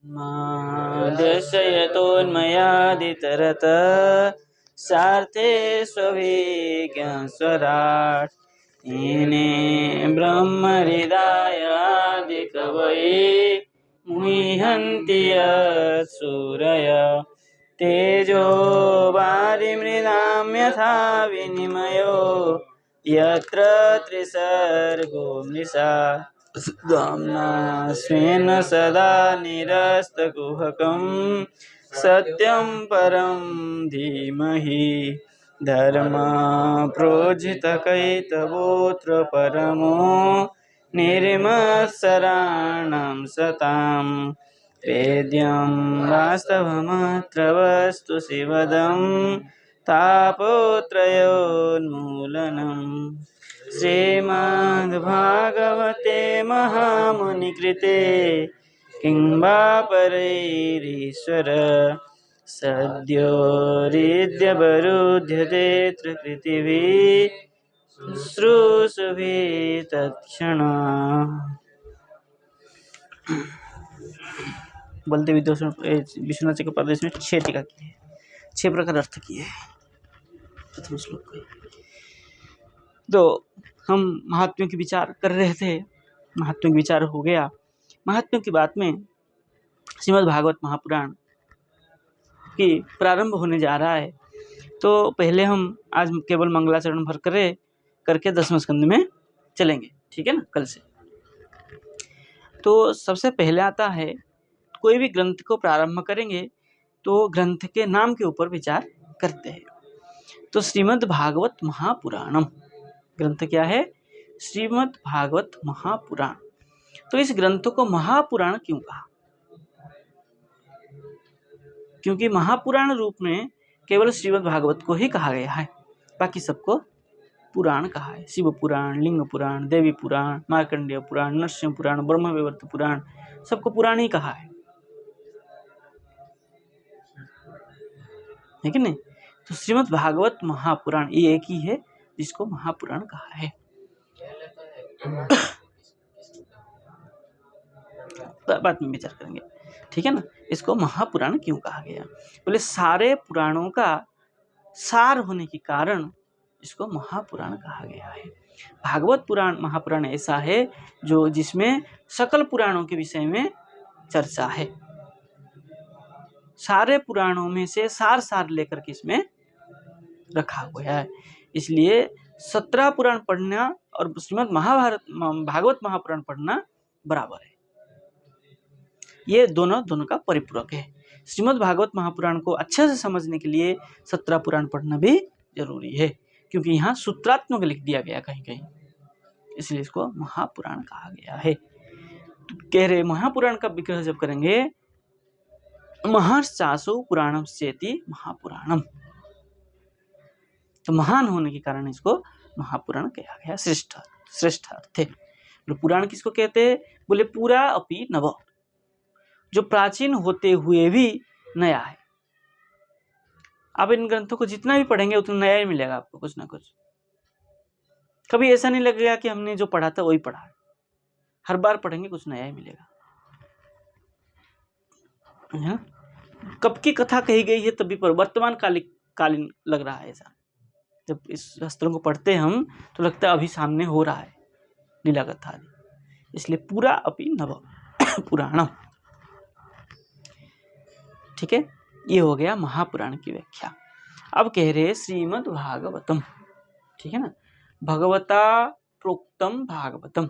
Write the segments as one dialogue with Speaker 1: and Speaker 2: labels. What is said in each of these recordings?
Speaker 1: दर्शयतोन्मयादितरत सार्थे स्वभिज्ञस्वराट् येने ब्रह्महृदायादिकवये मुह्यन्ति यत्सूरय तेजो वारिमृदां यथा विनिमयो यत्र त्रिसर्गो मृषा धाम्ना स्वेन सदा निरस्तकुहकं सत्यं परं धीमहि धर्मप्रोज्झितकैतवोऽत्र परमो निर्मत्सराणां सतां वेद्यं वास्तवमत्र वस्तु शिवदं तापत्रयोन्मूलनम् श्रीमद्भागवते महामुनिकृते किं वा परैरीश्वर सद्यो हृद्यवरुध्यते पृथिवी शुश्रूषुभिः तत्क्षणात्। बलते विश्वनाथ जी के प्रदेश में 6 टीका किए, 6 प्रकार अर्थ किए प्रथम श्लोक को। तो हम महात्म्यों के विचार कर रहे थे, महात्म्यों के विचार हो गया। महात्म्यों की बात में श्रीमद् भागवत महापुराण की प्रारंभ होने जा रहा है। तो पहले हम आज केवल मंगलाचरण भर करके 10वें स्कंद में चलेंगे, ठीक है ना, कल से। तो सबसे पहले आता है, कोई भी ग्रंथ को प्रारंभ करेंगे तो ग्रंथ के नाम के ऊपर विचार करते हैं। तो श्रीमद् भागवत महापुराणम ग्रंथ क्या है? श्रीमद् भागवत महापुराण। तो इस ग्रंथ को महापुराण क्यों कहा? क्योंकि महापुराण रूप में केवल श्रीमद् भागवत को ही कहा गया है, बाकी सबको पुराण कहा है। शिव पुराण, लिंग पुराण, देवी पुराण, मार्कंडेय पुराण, नरसिंह पुराण, ब्रह्मवैवर्त पुराण, सबको पुराण ही कहा है कि नहीं? तो श्रीमद् भागवत महापुराण ये एक ही है जिसको महापुराण कहा है। बाद में विचार करेंगे, ठीक है ना। इसको महापुराण क्यों कहा गया? बोले सारे पुराणों का सार होने के कारण इसको महापुराण कहा गया है। भागवत पुराण महापुराण ऐसा है जो जिसमें सकल पुराणों के विषय में चर्चा है। सारे पुराणों में से सार लेकर के इसमें रखा हुआ है। इसलिए 17 पुराण पढ़ना और श्रीमद् भागवत महापुराण पढ़ना बराबर है। ये दोनों का परिपूरक है। श्रीमद् भागवत महापुराण को अच्छे से समझने के लिए 17 पुराण पढ़ना भी जरूरी है, क्योंकि यहाँ सूत्रात्मक लिख दिया गया कहीं, इसलिए इसको महापुराण कहा गया है। तो कह रहे महापुराण का विग्रह जब करेंगे, महर्षासु पुराणम चेति महापुराणम, तो महान होने के कारण इसको महापुराण कहा गया। श्रेष्ठ अर्थ है। पुराण किसको कहते हैं? बोले पूरा अपि नव, जो प्राचीन होते हुए भी नया है। आप इन ग्रंथों को जितना भी पढ़ेंगे उतना नया ही मिलेगा आपको, कुछ ना कुछ। कभी ऐसा नहीं लगेगा कि हमने जो पढ़ा था वही पढ़ा है। हर बार पढ़ेंगे कुछ नया ही मिलेगा। कब की कथा कही गई है तभी पर वर्तमान कालीन लग रहा है ऐसा। जब इस शास्त्रों को पढ़ते हैं हम तो लगता है अभी सामने हो रहा है लीला कथा। इसलिए पूरा अपि नव पुराणम, ठीक है। ये हो गया महापुराण की व्याख्या। अब कह रहे श्रीमद् भागवतम, ठीक है ना। भगवता प्रोक्तम भागवतम,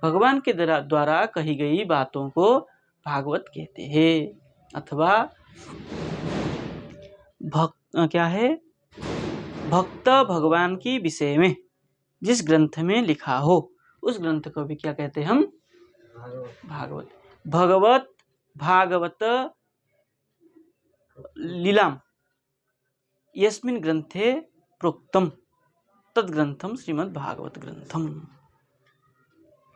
Speaker 1: भगवान के द्वारा कही गई बातों को भागवत कहते हैं, अथवा क्या है, भक्त भगवान की विषय में जिस ग्रंथ में लिखा हो उस ग्रंथ को भी क्या कहते हैं हम? भागवत। भागवत लीलाम यस्मिन् ग्रंथे प्रोक्तम तद ग्रंथम श्रीमद् भागवत ग्रंथम,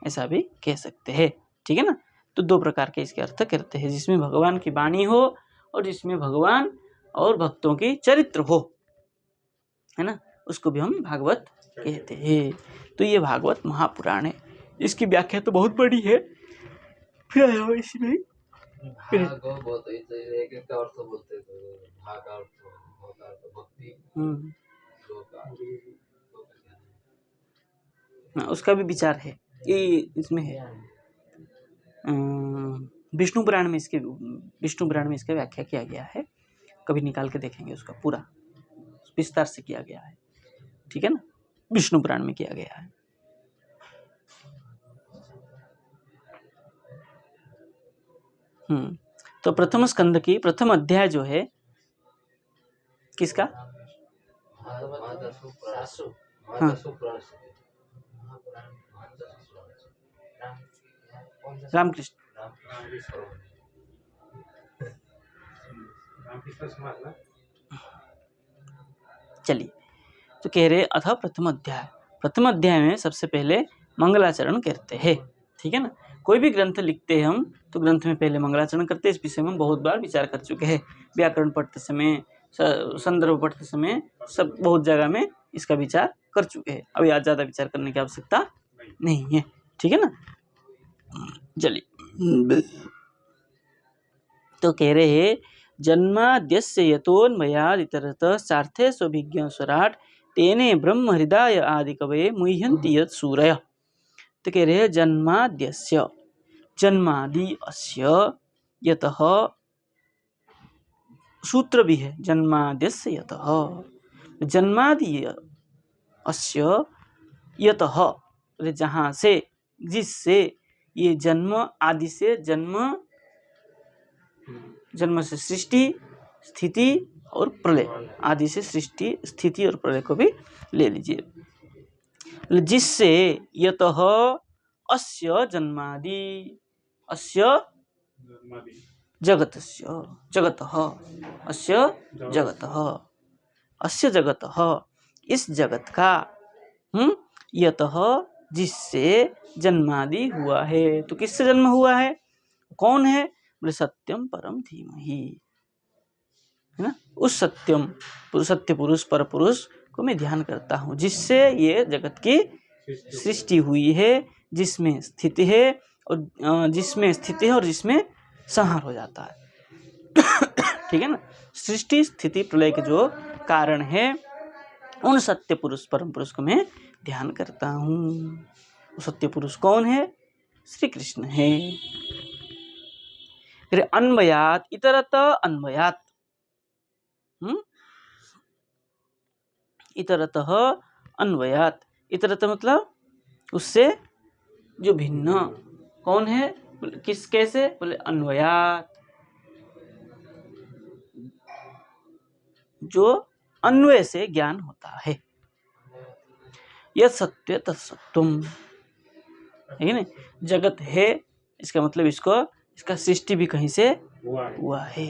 Speaker 1: ऐसा भी कह सकते हैं, ठीक है ना। तो 2 प्रकार के इसके अर्थ करते हैं, जिसमें भगवान की वाणी हो और जिसमें भगवान और भक्तों की चरित्र हो, है ना, उसको भी हम भागवत कहते हैं। तो ये भागवत महापुराण है। इसकी व्याख्या तो बहुत बड़ी है, फिर इसमें
Speaker 2: भागव बहुत एक एक का अर्थ बोलते थे, भाग का अर्थ, भव का अर्थ, भक्ति, गो का
Speaker 1: हाँ, उसका भी विचार है, ये इसमें है। विष्णु पुराण में इसका व्याख्या किया गया है, कभी निकाल के देखेंगे उसका पूरा विस्तार से किया गया है, ठीक है ना, विष्णु पुराण में किया गया है। तो प्रथम स्कंद की प्रथम अध्याय जो है किसका? हाँ, रामकृष्ण। चलिए, तो कह रहे अथ प्रथम अध्याय में सबसे पहले मंगलाचरण करते हैं, ठीक है ना। कोई भी ग्रंथ लिखते हैं हम तो ग्रंथ में पहले मंगलाचरण करते हैं। इस विषय में हम बहुत बार विचार कर चुके हैं, व्याकरण पढ़ते समय, संदर्भ पढ़ते समय, सब बहुत जगह में इसका विचार कर चुके हैं। अभी आज ज़्यादा विचार करने की आवश्यकता नहीं है, ठीक है ना। चलिए, तो कह रहे हैं जन्माद्यस्य यतोन्मयाद् इतरतः सार्थे स्वभिज्ञ स्वराट तेने ब्रह्म हृदय आदि कवये मुह्यन्ति यत् सूरयः। तो कह रहे हैं जन्माद्यस्य, जन्मादि अस्य, यतः सूत्र भी है, जन्माद्यस्य यतः, जन्मादि अस्य यतः, जहाँ से, जिससे, ये जन्म आदि से, जन्म से सृष्टि स्थिति और प्रलय, आदि से सृष्टि स्थिति और प्रलय को भी ले लीजिए। जिससे यतः अस्य जन्मादि, अस्य जगतस्य, जगतः, अस्य जगतः, अस्य जगतः, इस जगत का, यतः, जिससे जन्मादि हुआ है। तो किससे जन्म हुआ है, कौन है? बोले सत्यम परम धीमहि, है ना। उस सत्य पुरुष पर पुरुष को मैं ध्यान करता हूँ, जिससे ये जगत की सृष्टि हुई है, जिसमें स्थिति है और जिसमें संहार हो जाता है ठीक है ना। सृष्टि स्थिति प्रलय के जो कारण है, उन सत्य पुरुष परम पुरुष को मैं ध्यान करता हूँ। वो सत्य पुरुष कौन है? श्री कृष्ण है। फिर अन्वयात, इतरत अन्वयात, इतरतः अन्वयात, इतरत मतलब उससे जो भिन्न, कौन है? किस, कैसे? बोले अन्वयात, जो अन्वय से ज्ञान होता है। यह सत्य तत्सत्वम, है ना। जगत है, इसका मतलब इसका सृष्टि भी कहीं से हुआ है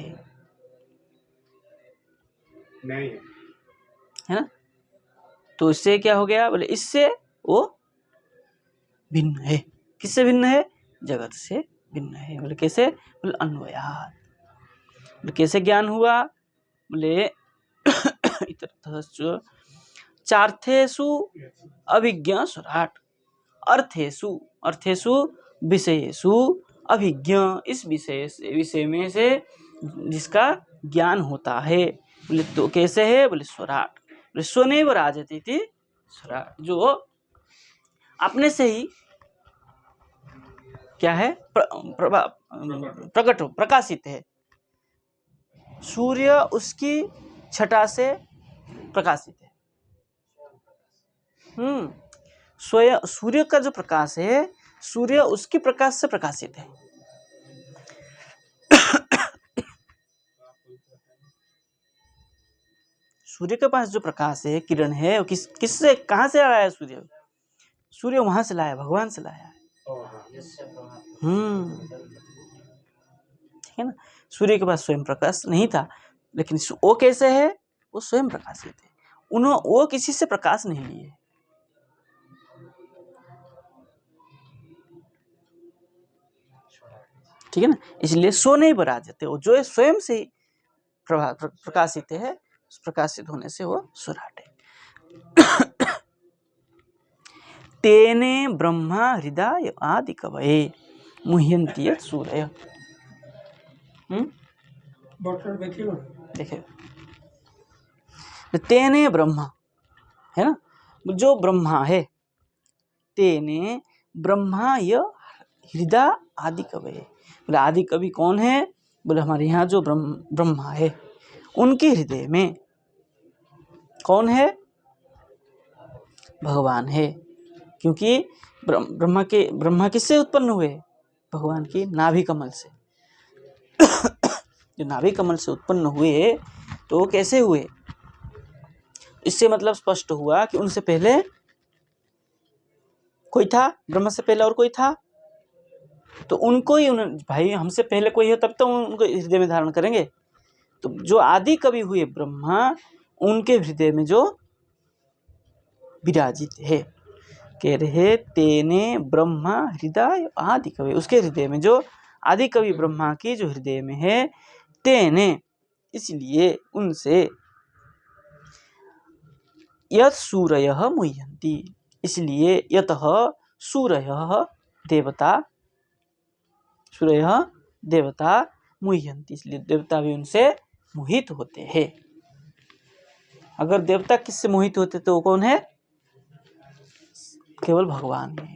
Speaker 1: नहीं, है ना। तो इससे क्या हो गया? बोले इससे वो भिन्न है। किससे भिन्न है? जगत से भिन्न है। बोले कैसे? बोले अन्वयात। बोले कैसे ज्ञान हुआ? बोले चार्थेषु अभिज्ञ स्वराट, अर्थेषु विषयेषु अभिज्ञ, इस विषय में से जिसका ज्ञान होता है। बोले तो कैसे है? बोले स्वराट, बोले स्वनेव राजते इति स्वराट, जो अपने से ही क्या है? प्रकट प्रकाशित है। सूर्य उसकी छटा से प्रकाशित है। स्वयं सूर्य का जो प्रकाश है, सूर्य उसकी प्रकाश से प्रकाशित है। सूर्य के पास जो प्रकाश है, किरण है, वो किससे, कहाँ से आया है? सूर्य वहां से लाया, भगवान से लाया है। ठीक है ना। सूर्य के पास स्वयं प्रकाश नहीं था, लेकिन वो कैसे है? वो स्वयं प्रकाशित है। वो किसी से प्रकाश नहीं लिए। ठीक है ना। इसलिए सो नहीं बराजते, वो जो है स्वयं से ही प्रकाशित है, प्रकाशित होने से वो स्वराट है। तेने ब्रह्मा हृदय आदि कवये मुह्यन्ति यत् सूरयः। देखे तेने ब्रह्मा है ना, जो ब्रह्मा है, तेने ब्रह्मा य हृदय आदि कवि। बोले आदि कवि कौन है? बोले हमारे यहाँ जो ब्रह्मा है उनके हृदय में कौन है? भगवान है। क्योंकि ब्रह्मा किससे उत्पन्न हुए? भगवान की नाभि कमल से। जो नाभि कमल से उत्पन्न हुए तो वो कैसे हुए? इससे मतलब स्पष्ट हुआ कि उनसे पहले कोई था, ब्रह्मा से पहले और कोई था, तो उनको ही भाई हमसे पहले कोई है तब तो उनको हृदय में धारण करेंगे। तो जो आदि कवि हुए ब्रह्मा, उनके हृदय में जो विराजित है, कह रहे तेने ब्रह्मा हृदय आदि कवि, उसके हृदय में जो आदि कवि ब्रह्मा की जो हृदय में है, तेने इसलिए उनसे यत् सूरयः मुह्यन्ति, इसलिए यतः सूरयः देवता मुह्यन्ति, इसलिए देवता भी उनसे मोहित होते हैं। अगर देवता किससे मोहित होते तो वो कौन है? केवल भगवान है।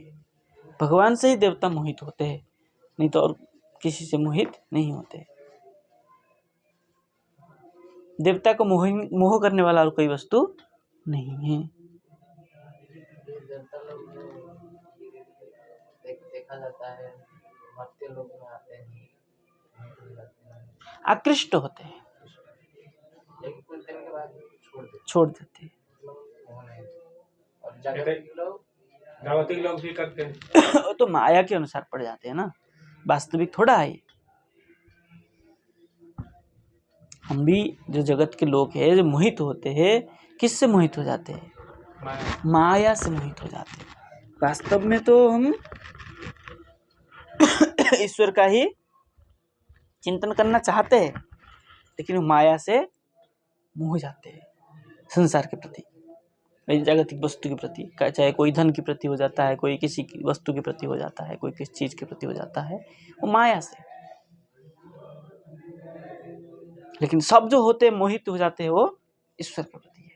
Speaker 1: भगवान से ही देवता मोहित होते हैं, नहीं तो और किसी से मोहित नहीं होते। देवता को मोह करने वाला और कोई वस्तु नहीं है।
Speaker 2: देखा जाता है मरते लोग में आते हैं,
Speaker 1: आकृष्ट होते हैं,
Speaker 2: लेकिन कुछ दिन के बाद
Speaker 1: छोड़ देते हैं।
Speaker 2: और जागतिक लोग भी करते हैं।
Speaker 1: वो तो माया के अनुसार पड़ जाते हैं ना, वास्तविक थोड़ा है। हम भी जो जगत के लोग हैं जो मोहित होते हैं, किससे मोहित हो जाते हैं? माया से मोहित हो जाते हैं। वास्तव में तो हम ईश्वर का ही चिंतन करना चाहते हैं, लेकिन माया से मोह जाते हैं संसार के प्रति, जागतिक वस्तु के प्रति, चाहे कोई धन के प्रति हो जाता है, कोई किसी की वस्तु के प्रति हो जाता है, कोई किसी चीज के प्रति हो जाता है, वो माया से। लेकिन सब जो होते हैं मोहित हो जाते हैं वो ईश्वर के प्रति है।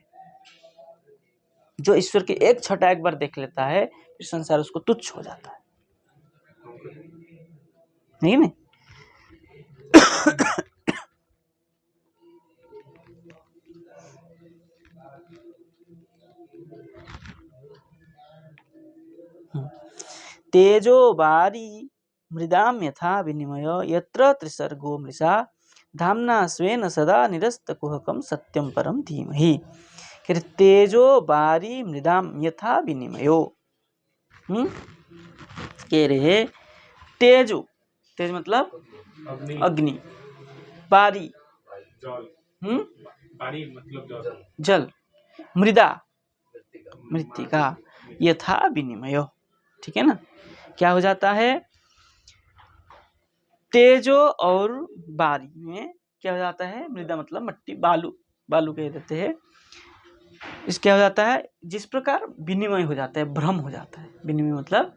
Speaker 1: जो ईश्वर की एक छटा एक बार देख लेता है, फिर संसार उसको तुच्छ हो जाता है, नहीं। तेजो वारी मृदाम यथा विनिमय यत्र त्रिसर्गो मृषा धाम्ना स्वेन सदा निरस्तकुहकं सत्यं परं धीमहि। तेजो वारी मृदाम यथा विनिमयो, कह रहे तेजो, तेज मतलब अग्नि, वारी जल, मृदा मृत्तिका, यथा विनिमयो, ठीक है ना। क्या हो जाता है? तेजो और बारी में क्या हो जाता है? मृदा मतलब मट्टी, बालू कह देते हैं। इस क्या हो जाता है? जिस प्रकार विनिमय हो जाता है, भ्रम हो जाता है। विनिमय मतलब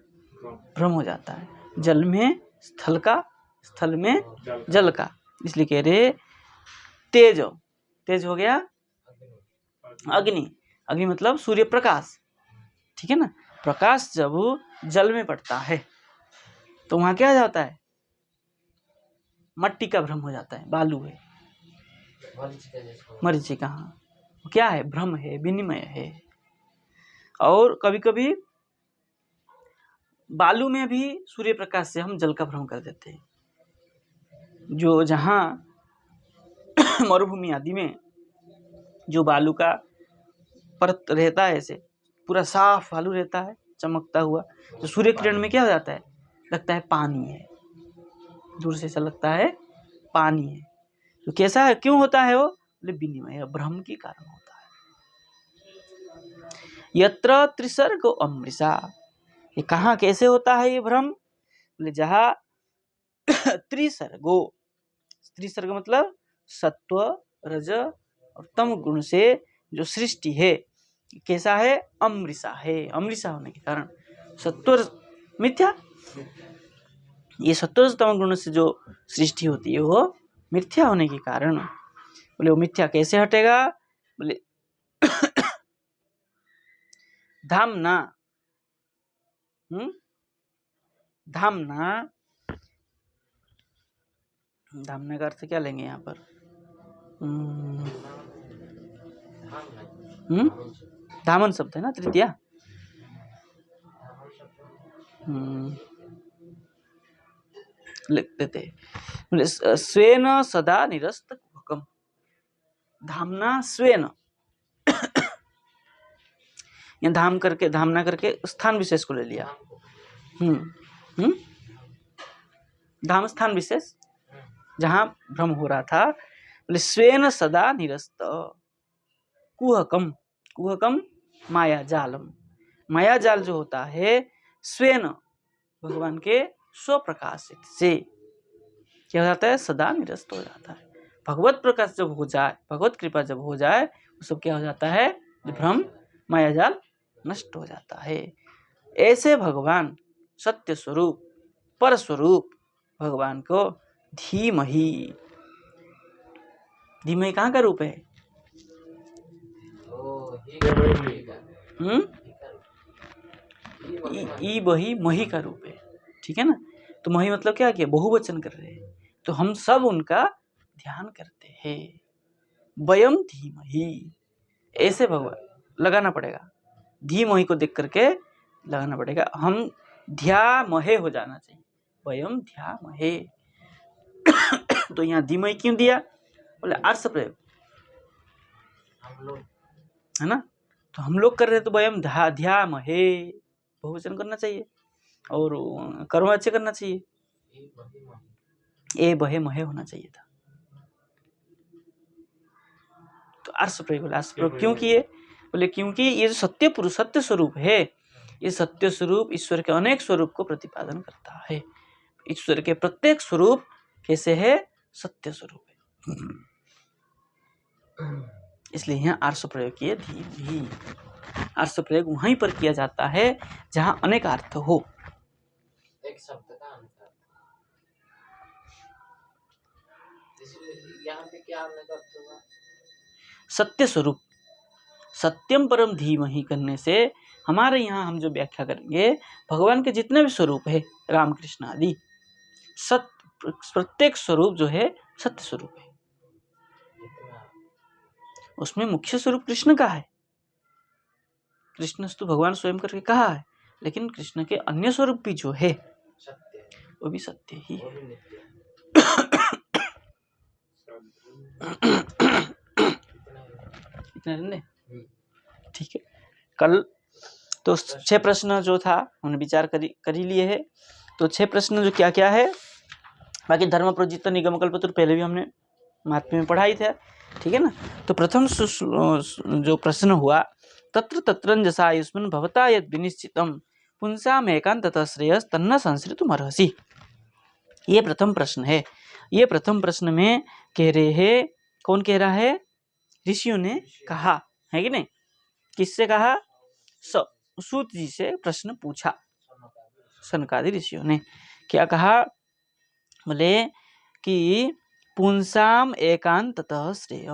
Speaker 1: भ्रम हो जाता है, जल में स्थल का, स्थल में जल का। इसलिए कह रहे तेज हो गया अग्नि, अग्नि मतलब सूर्य प्रकाश, ठीक है ना। प्रकाश जब जल में पड़ता है तो वहां क्या जाता है? मट्टी का भ्रम हो जाता है, बालू है, मरीचिका, हाँ, क्या है? भ्रम है, विनिमय है। और कभी कभी बालू में भी सूर्य प्रकाश से हम जल का भ्रम कर देते हैं। जो जहां मरुभूमि आदि में जो बालू का परत रहता है, ऐसे पूरा साफ बालू रहता है चमकता हुआ, तो सूर्य किरण में क्या हो जाता है? लगता है पानी है, दूर से ऐसा लगता है पानी है। तो कैसा है, क्यों होता है वो? विनिमय, भ्रम के कारण होता है। यत्र त्रिसर्ग अमृषा, ये कहाँ कैसे होता है ये भ्रम? जहाँ त्रिसर्गो, त्रिसर्ग मतलब सत्व रज और तम गुण से जो सृष्टि है, कैसा है? अमृषा है। अमृषा होने के कारण सत्व मिथ्या, ये सत्व तम गुण से जो सृष्टि होती है वो मिथ्या होने के कारण। बोले वो मिथ्या कैसे हटेगा? बोले धामना, धामना, धामना का अर्थ क्या लेंगे यहाँ पर? धामन शब्द है ना तृतीया। लिख देते। बोले स्वेन सदा निरस्त कुहकम। धामना स्वेन, या धामना करके स्थान विशेष को ले लिया। धाम स्थान विशेष जहां भ्रम हो रहा था। बोले स्वेन सदा निरस्त कुहकम, कुहकम माया जालम। माया जाल जो होता है स्वेन भगवान के स्वप्रकाशित से क्या हो जाता है? सदा निरस्त हो जाता है। भगवत प्रकाश जब हो जाए, भगवत कृपा जब हो जाए, वो सब क्या हो जाता है? भ्रम माया जाल नष्ट हो जाता है। ऐसे भगवान सत्य स्वरूप पर स्वरूप भगवान को धीमहि, धीमहि कहाँ का रूप है? ई बही मही का रूप है। ठीक है ना? तो मही मतलब क्या किया? बहुवचन कर रहे हैं। तो हम सब उनका ध्यान करते हैं। वयम धीमहि, ऐसे भगवान लगाना पड़ेगा। धीमहि को देख करके लगाना पड़ेगा। हम ध्यामहे हो जाना चाहिए। वयम ध्यामहे। तो यहाँ धीमहि क्यों दिया? बोले अर्थ प्रयोग है ना? तो हम लोग कर रहे तो वयम ध्यामहे बहुवचन करना चाहिए और कर्म अच्छे करना चाहिए। ए बहे महे होना चाहिए था। तो अर्थ प्रयोग, अर्थ प्रयोग क्यों किए? बोले क्योंकि ये जो सत्य पुरुष सत्य स्वरूप है, ये सत्य स्वरूप ईश्वर के अनेक स्वरूप को प्रतिपादन करता है। ईश्वर के प्रत्येक स्वरूप कैसे है? सत्य स्वरूप है। इसलिए यहाँ अर्थ प्रयोग किए धीमहि। अर्थ प्रयोग वहीं पर किया जाता है जहां अनेक अर्थ हो।
Speaker 2: एक शब्द का अंतर, यहाँ पे क्या अर्थ होगा?
Speaker 1: सत्य स्वरूप, सत्यम परम धीमहि करने से हमारे यहाँ हम जो व्याख्या करेंगे भगवान के जितने भी स्वरूप है रामकृष्ण आदि, प्रत्येक स्वरूप जो है सत्य स्वरूप है। उसमें मुख्य स्वरूप कृष्ण का है। कृष्ण तो भगवान स्वयं करके कहा है, लेकिन कृष्ण के अन्य स्वरूप भी जो है वो भी सत्य ही है। इतने ठीक है। कल तो 6 प्रश्न जो था हमने विचार कर ही लिए है। तो 6 प्रश्न जो क्या क्या है, बाकी धर्म प्रोजित निगम कल्पतरु पहले भी हमने महात्म्य में पढ़ाई थे। ठीक है ना? तो प्रथम जो प्रश्न हुआ, तत्र तत्रंजसा युष्मन् भवता यद् विनिश्चितम् पुंसाम एकांततः श्रेयस तन्न संसृतुमर्हसि। ये प्रथम प्रश्न है। ये प्रथम प्रश्न में कह रहे हैं, कौन कह रहा है? ऋषियों ने कहा है कि नहीं? किससे कहा? सूत जी से प्रश्न पूछा। सनकादि ऋषियों ने क्या कहा? बोले कि पुंसाम एकांततः श्रेय,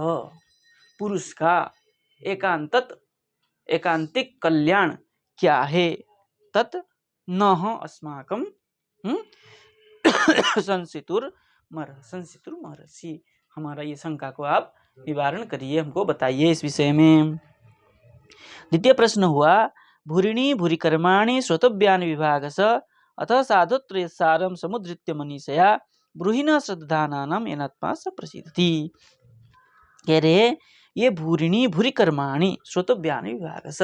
Speaker 1: पुरुष का एकांतिक कल्याण क्या है? तत् न अस्माकं संसितुर्मर्हसि। हमारा ये शंका को आप निवारण करिए, हमको बताइए इस विषय में। द्वितीय प्रश्न हुआ, भूरिणी भूरि कर्माणि श्रोतव्यानि विभागस अथ साधुत्रय सारम समुद्रित्य मनीषया ब्रूहिण श्रद्धानानाम येनात्मा स प्रसिद्धति। कह रहे ये भूरिणी भूरि कर्माणि श्रोतव्यानि विभागस,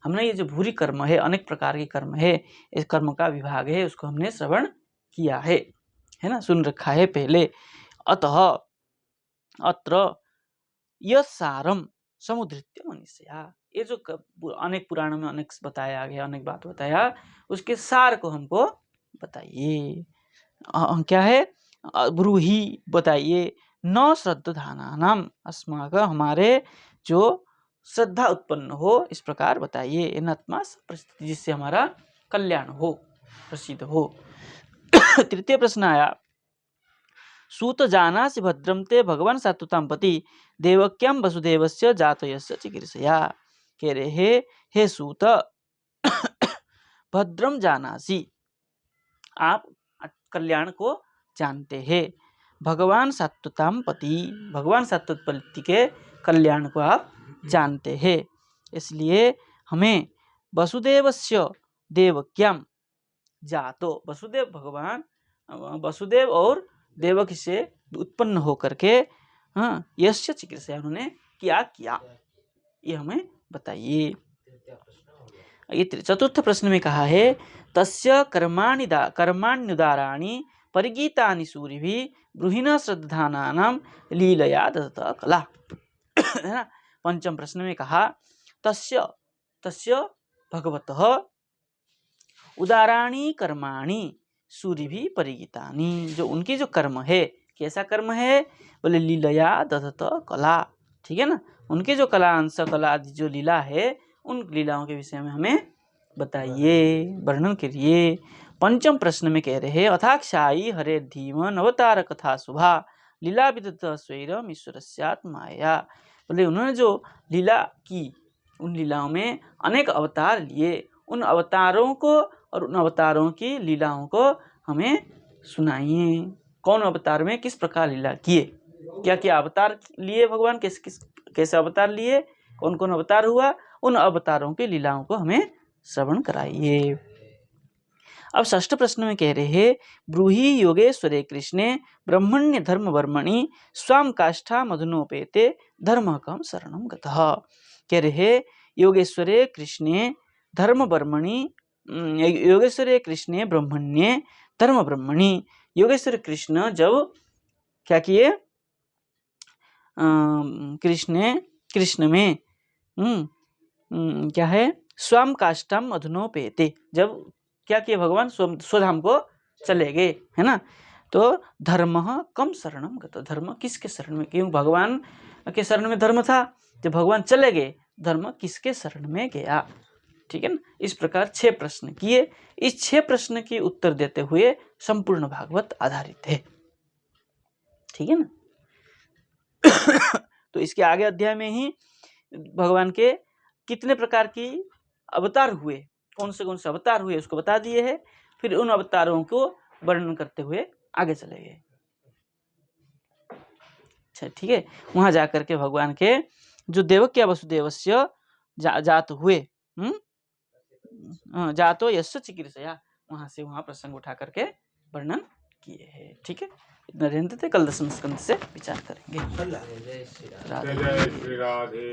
Speaker 1: हमने ये जो भूरि कर्म है, अनेक प्रकार के कर्म है, इस कर्म का विभाग है, उसको हमने श्रवण किया है ना, सुन रखा है पहले। अतः अत्र यसारम समुद्रित्य मनीषया, ये जो अनेक पुराणों में अनेक बताया गया, अनेक बात बताया, उसके सार को हमको बताइए। क्या है? ब्रूहि बताइए। न श्रद्धानानाम अस्माक, हमारे जो श्रद्धा उत्पन्न हो इस प्रकार बताइए। एनात्मा प्रसिद्धि, जिससे हमारा कल्याण हो, प्रसिद्ध हो। तृतीय प्रश्न आया, सूत जानासि भद्रम ते भगवान सात्वताम पति देवक्यम वसुदेवस्य जातयस्य चिकीर्षया। कह रहे हे सूत भद्रम जानासि, आप कल्याण को जानते हैं। भगवान सात्वताम पति, भगवान सात्वत पति के कल्याण को आप जानते हैं, इसलिए हमें वसुदेवस्य देवक्यम जातो, वसुदेव भगवान वसुदेव और देवकी से उत्पन्न होकर के यस्य चिकित्सा उन्होंने क्या किया, ये हमें बताइए। ये चतुर्थ प्रश्न में कहा है तस्य कर्माण्युदाराणि परिगीतानि सूरिभिः ब्रूहिणा श्रद्धानानां लीलया दत्ता कला। है ना। पंचम प्रश्न में कहा तस्य भगवतः उदाराणि कर्माणि सूरिभिः परिगीतानि, जो उनकी जो कर्म है, कैसा कर्म है बोले लीलया दत्त कला। ठीक है ना। उनके जो कला अंश कला आदि जो लीला है, उन लीलाओं के विषय में हमें बताइए, वर्णन करिए। पंचम प्रश्न में कह रहे अथाक्षायी हरे धीम अवतार कथा शुभा लीला विदत स्वैरम ईश्वरस्यात्माया। बोले उन्होंने जो लीला की, उन लीलाओं में अनेक अवतार लिए, उन अवतारों को और उन अवतारों की लीलाओं को हमें सुनाइए। कौन अवतार में किस प्रकार लीला किए, क्या क्या अवतार लिए भगवान, कैसे अवतार लिए, कौन कौन अवतार हुआ, उन अवतारों की लीलाओं को हमें श्रवण कराइए। अब षष्ठ प्रश्न में कह रहे हैं ब्रूहि योगेश्वरे कृष्णे ब्रह्मण्य धर्म वर्मणि स्वाम काष्ठा मधुनोपेते धर्म कम शरणम गतः। कह रहे योगेश्वरे कृष्णे धर्म वर्मणि, योगेश्वरे कृष्णे ब्रह्मण्य धर्म ब्रह्मणि। योगेश्वर कृष्ण जब क्या किए, कृष्ण में क्या है स्वाम काष्ठम मधुनोपेते, जब क्या किए भगवान स्वधाम को चले गए, है ना। तो धर्म कम शरणम गत, धर्म किसके शरण में, क्यों भगवान के शरण में धर्म था, जब भगवान चले गए धर्म किसके शरण में गया। ठीक है ना। इस प्रकार 6 प्रश्न किए। इस 6 प्रश्न के उत्तर देते हुए संपूर्ण भागवत आधारित है। ठीक है ना। तो इसके आगे अध्याय में ही भगवान के कितने प्रकार की अवतार हुए, कौन से अवतार हुए उसको बता दिए हैं। फिर उन अवतारों को वर्णन करते हुए आगे चले गए। अच्छा ठीक है। वहां जाकर के भगवान के जो देवकी वसुदेवस्य जात हुए, जातो यस्य चिकीर्षया, वहां प्रसंग उठा करके वर्णन किए हैं। ठीक है। इतना रहते थे, कल 10वें स्कंद से विचार करेंगे।
Speaker 2: जय श्री राम।
Speaker 1: राधे।